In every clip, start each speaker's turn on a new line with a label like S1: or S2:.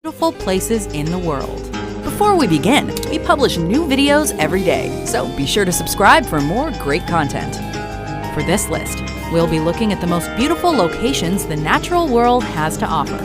S1: beautiful places in the world. Before we begin, we publish new videos every day, so be sure to subscribe for more great content. For this list, we'll be looking at the most beautiful locations the natural world has to offer.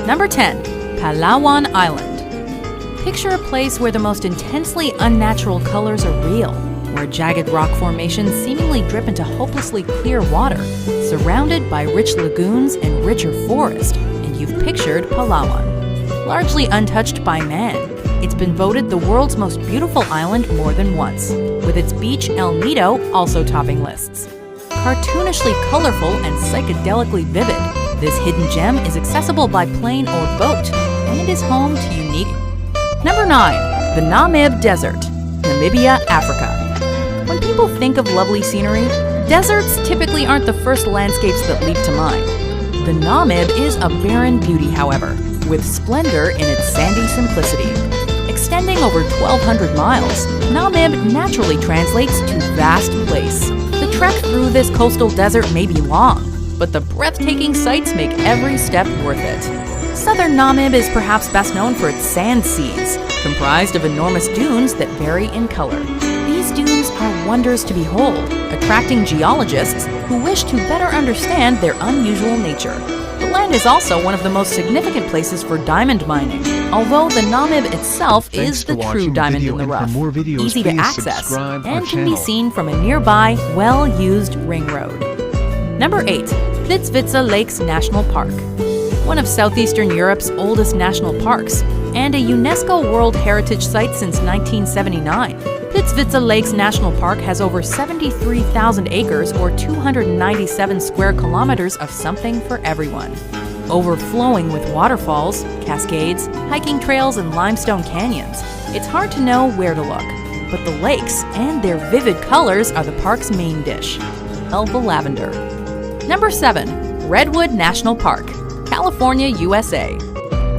S1: Number 10. Palawan Island. Picture a place where the most intensely unnatural colors are real, where jagged rock formations seemingly drip into hopelessly clear water, surrounded by rich lagoons and richer forest, and you've pictured Palawan. Largely untouched by man, it's been voted the world's most beautiful island more than once, with its beach El Nido also topping lists. Cartoonishly colorful and psychedelically vivid, this hidden gem is accessible by plane or boat, and is home to unique. Number 9. The Namib Desert, Namibia, Africa. When people think of lovely scenery, deserts typically aren't the first landscapes that leap to mind. The Namib is a barren beauty, however, with splendor in its sandy simplicity. Extending over 1,200 miles, Namib naturally translates to vast place. The trek through this coastal desert may be long, but the breathtaking sights make every step worth it. Southern Namib is perhaps best known for its sand seas, comprised of enormous dunes that vary in color. These dunes are wonders to behold, attracting geologists who wish to better understand their unusual nature. The land is also one of the most significant places for diamond mining, although the Namib itself is the true diamond in the rough, easy to access, and can be seen from a nearby, well-used ring road. Number 8. Plitvice Lakes National Park. One of southeastern Europe's oldest national parks, and a UNESCO World Heritage Site since 1979. Plitvice Lakes National Park has over 73,000 acres or 297 square kilometers of something for everyone. Overflowing with waterfalls, cascades, hiking trails, and limestone canyons, it's hard to know where to look. But the lakes and their vivid colors are the park's main dish, Elva lavender. Number 7. Redwood National Park, California, USA.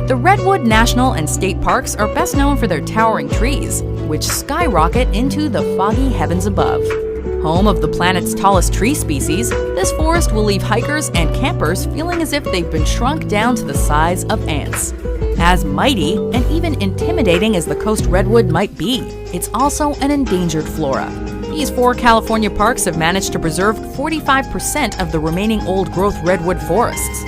S1: The Redwood National and State Parks are best known for their towering trees, which skyrocket into the foggy heavens above. Home of the planet's tallest tree species, this forest will leave hikers and campers feeling as if they've been shrunk down to the size of ants. As mighty and even intimidating as the coast redwood might be, it's also an endangered flora. These 4 California parks have managed to preserve 45% of the remaining old-growth redwood forests.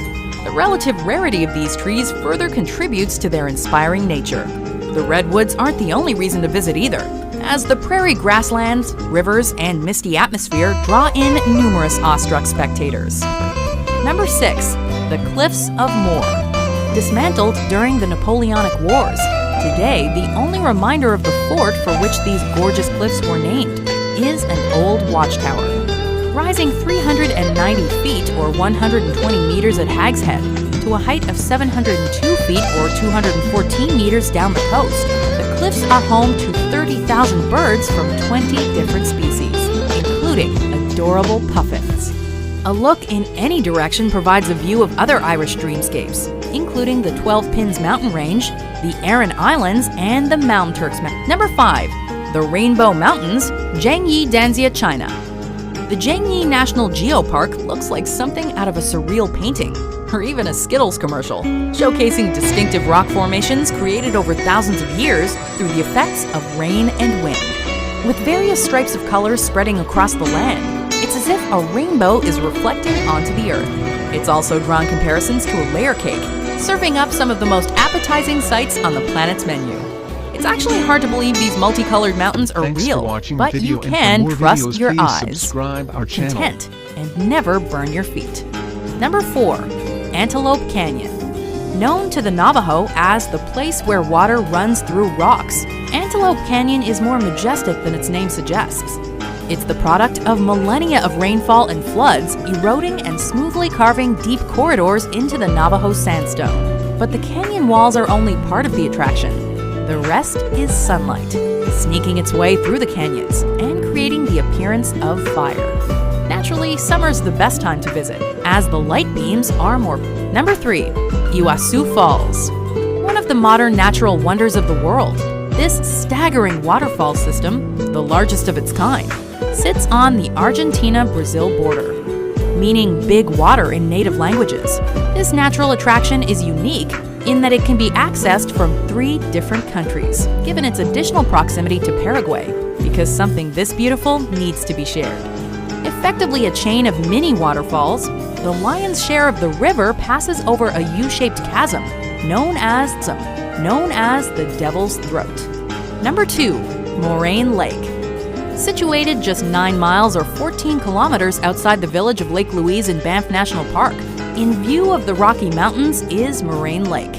S1: The relative rarity of these trees further contributes to their inspiring nature. The redwoods aren't the only reason to visit either, as the prairie grasslands, rivers, and misty atmosphere draw in numerous awestruck spectators. Number 6. The Cliffs of Moher. Dismantled during the Napoleonic Wars, today the only reminder of the fort for which these gorgeous cliffs were named is an old watchtower. Rising 390 feet or 120 meters at Hag's Head to a height of 702 feet or 214 meters down the coast, the cliffs are home to 30,000 birds from 20 different species, including adorable puffins. A look in any direction provides a view of other Irish dreamscapes, including the 12 Pins mountain range, the Aran Islands, and the Mountain Turks. Number 5. The Rainbow Mountains, Jiangyi, Danzia, China. The Jiangyi National Geopark looks like something out of a surreal painting, or even a Skittles commercial, showcasing distinctive rock formations created over thousands of years through the effects of rain and wind. With various stripes of colors spreading across the land, it's as if a rainbow is reflecting onto the earth. It's also drawn comparisons to a layer cake, serving up some of the most appetizing sights on the planet's menu. It's actually hard to believe these multicolored mountains are real, but you can trust your eyes, content, and never burn your feet. Number 4. Antelope Canyon. Known to the Navajo as the place where water runs through rocks, Antelope Canyon is more majestic than its name suggests. It's the product of millennia of rainfall and floods eroding and smoothly carving deep corridors into the Navajo sandstone. But the canyon walls are only part of the attraction. The rest is sunlight, sneaking its way through the canyons and creating the appearance of fire. Naturally, summer's the best time to visit, as the light beams are more. Number 3. Iguazu Falls. One of the modern natural wonders of the world, this staggering waterfall system, the largest of its kind, sits on the Argentina-Brazil border, meaning big water in native languages. This natural attraction is unique in that it can be accessed from 3 different countries, given its additional proximity to Paraguay, because something this beautiful needs to be shared. Effectively a chain of mini waterfalls, the lion's share of the river passes over a U-shaped chasm, known as the Devil's Throat. Number 2. Moraine Lake. Situated just 9 miles or 14 kilometers outside the village of Lake Louise in Banff National Park, in view of the Rocky Mountains is Moraine Lake.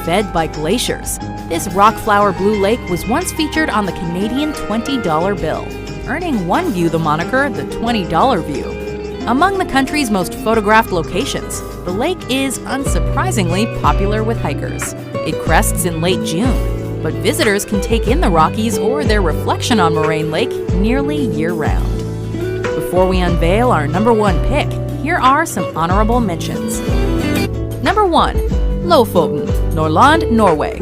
S1: Fed by glaciers, this rock flower blue lake was once featured on the Canadian $20 bill, earning one view the moniker the $20 view. Among the country's most photographed locations, the lake is unsurprisingly popular with hikers. It crests in late June, but visitors can take in the Rockies or their reflection on Moraine Lake nearly year-round. Before we unveil our number 1 pick, here are some honorable mentions. Number 1. Lofoten, Nordland, Norway.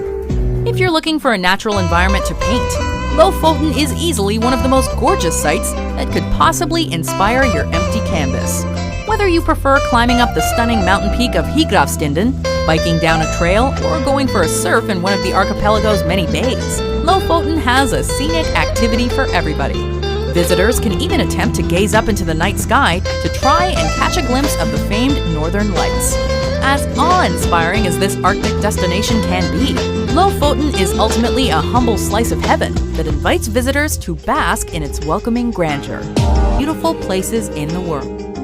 S1: If you're looking for a natural environment to paint, Lofoten is easily one of the most gorgeous sights that could possibly inspire your empty canvas. Whether you prefer climbing up the stunning mountain peak of Higravstinden, biking down a trail, or going for a surf in one of the archipelago's many bays, Lofoten has a scenic activity for everybody. Visitors can even attempt to gaze up into the night sky to try and catch a glimpse of the famed Northern Lights. As awe-inspiring as this Arctic destination can be, Lofoten is ultimately a humble slice of heaven that invites visitors to bask in its welcoming grandeur. Beautiful places in the world.